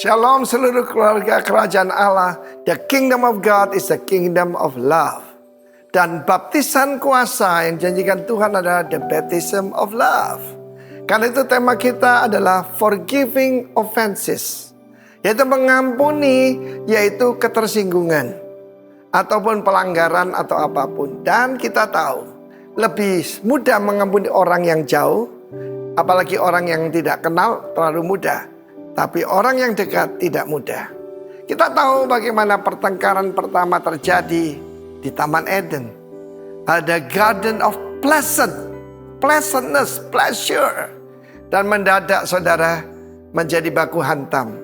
Shalom seluruh keluarga kerajaan Allah. The kingdom of God is the kingdom of love. Dan baptisan kuasa yang janjikan Tuhan adalah the baptism of love. Karena itu tema kita adalah forgiving offenses. Yaitu mengampuni, yaitu ketersinggungan. Ataupun pelanggaran atau apapun. Dan kita tahu, lebih mudah mengampuni orang yang jauh. Apalagi orang yang tidak kenal terlalu mudah. Tapi orang yang dekat tidak mudah. Kita tahu bagaimana pertengkaran pertama terjadi di Taman Eden. Ada garden of pleasantness, pleasure. Dan mendadak saudara menjadi baku hantam.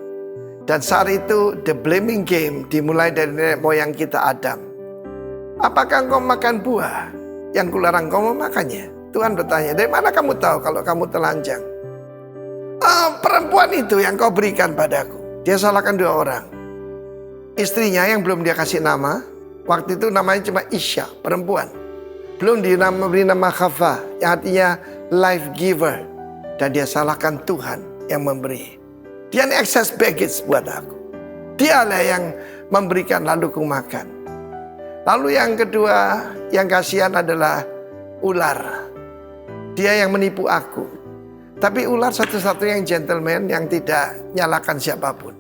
Dan saat itu the blaming game dimulai dari nenek moyang kita Adam. Apakah engkau makan buah yang kularang kau memakannya? Tuhan bertanya, dari mana kamu tahu kalau kamu telanjang? Perempuan itu yang kau berikan padaku. Dia salahkan dua orang. Istrinya yang belum dia kasih nama. Waktu itu namanya cuma Isya, perempuan. Belum diberi nama Hava, yang artinya life giver. Dan dia salahkan Tuhan yang memberi. Dia ini excess baggage buat aku. Dialah yang memberikan lalu ku makan. Lalu yang kedua yang kasihan adalah ular. Dia yang menipu aku. Tapi ular satu-satunya yang gentleman yang tidak nyalakan siapapun.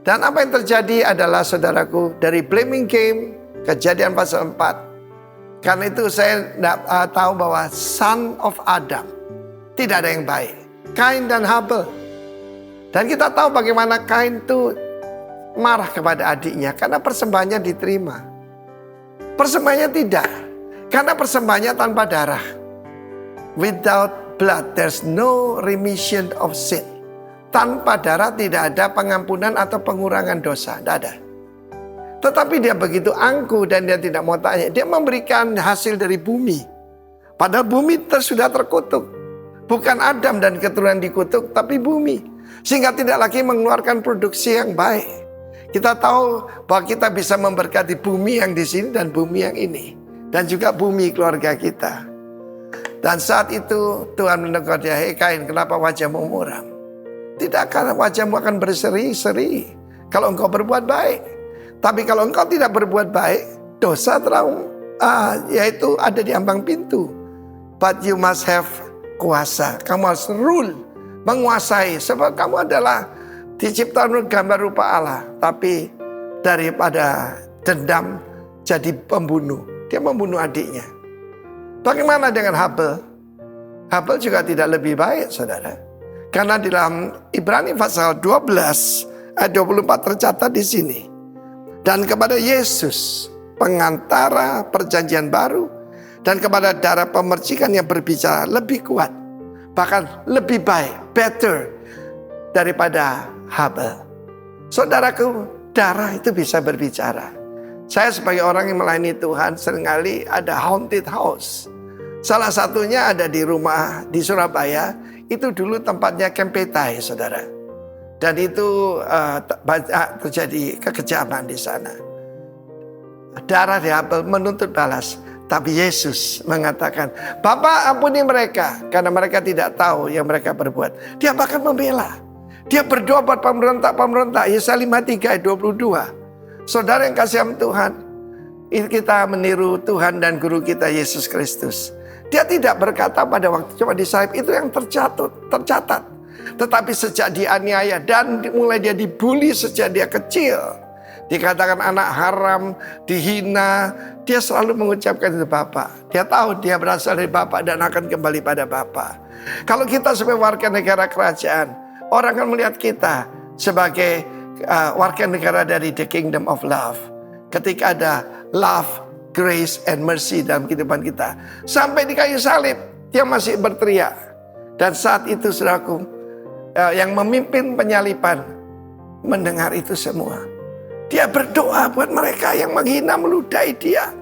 Dan apa yang terjadi adalah saudaraku dari blaming game Kejadian pasal 4. Karena itu saya tahu bahwa son of Adam tidak ada yang baik. Kain dan Habel. Dan kita tahu bagaimana Kain itu marah kepada adiknya karena persembahannya diterima. Persembahannya tidak. Karena persembahannya tanpa darah. Without blood, there's no remission of sin. Tanpa darah tidak ada pengampunan atau pengurangan dosa. Tidak ada. Tetapi dia begitu angkuh dan dia tidak mau tanya. Dia memberikan hasil dari bumi. Padahal bumi sudah terkutuk. Bukan Adam dan keturunan dikutuk, tapi bumi. Sehingga tidak lagi mengeluarkan produksi yang baik. Kita tahu bahwa kita bisa memberkati bumi yang di sini dan bumi yang ini. Dan juga bumi keluarga kita. Dan saat itu Tuhan menegur dia, hei Kain, kenapa wajahmu muram? Tidak, karena wajahmu akan berseri-seri kalau engkau berbuat baik. Tapi kalau engkau tidak berbuat baik, dosa yaitu ada di ambang pintu. But you must have kuasa. Kamu harus rule, menguasai. Sebab kamu adalah diciptakan gambar rupa Allah. Tapi daripada dendam jadi pembunuh. Dia membunuh adiknya. Bagaimana dengan Habel? Habel juga tidak lebih baik, saudara. Karena di dalam Ibrani pasal 12 ayat 24 tercatat di sini. Dan kepada Yesus, pengantara perjanjian baru, dan kepada darah pemercikan yang berbicara lebih kuat, bahkan lebih baik, better daripada Habel. Saudaraku, darah itu bisa berbicara. Saya sebagai orang yang melayani Tuhan seringkali ada haunted house. Salah satunya ada di rumah di Surabaya. Itu dulu tempatnya Kempetai, saudara. Dan itu terjadi kekejaman di sana. Darah di Habel menuntut balas. Tapi Yesus mengatakan, Bapa ampuni mereka. Karena mereka tidak tahu yang mereka berbuat. Dia bahkan membela. Dia berdoa buat pemberontak-pemberontak. Yesaya 53 ayat 22. Saudara yang kasih Tuhan. Kita meniru Tuhan dan guru kita Yesus Kristus. Dia tidak berkata pada waktu coba disalib itu yang tercatat. Tetapi sejak dianiaya dan mulai dia dibully sejak dia kecil. Dikatakan anak haram, dihina. Dia selalu mengucapkan itu Bapa. Dia tahu dia berasal dari Bapa dan akan kembali pada Bapa. Kalau kita sebagai warga negara kerajaan, orang akan melihat kita sebagai warga negara dari the kingdom of love. Ketika ada love, grace and mercy dalam kehidupan kita. Sampai di kayu salib, dia masih berteriak. Dan saat itu saudaraku, yang memimpin penyaliban mendengar itu semua. Dia berdoa buat mereka yang menghina meludahi dia.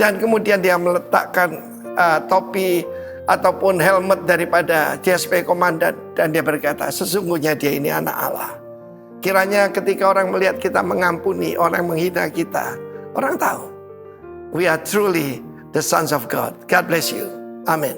Dan kemudian dia meletakkan topi ataupun helmet daripada JSP komandan. Dan dia berkata, sesungguhnya dia ini anak Allah. Kiranya ketika orang melihat kita mengampuni orang yang menghina kita, orang tahu. We are truly the sons of God. God bless you. Amen.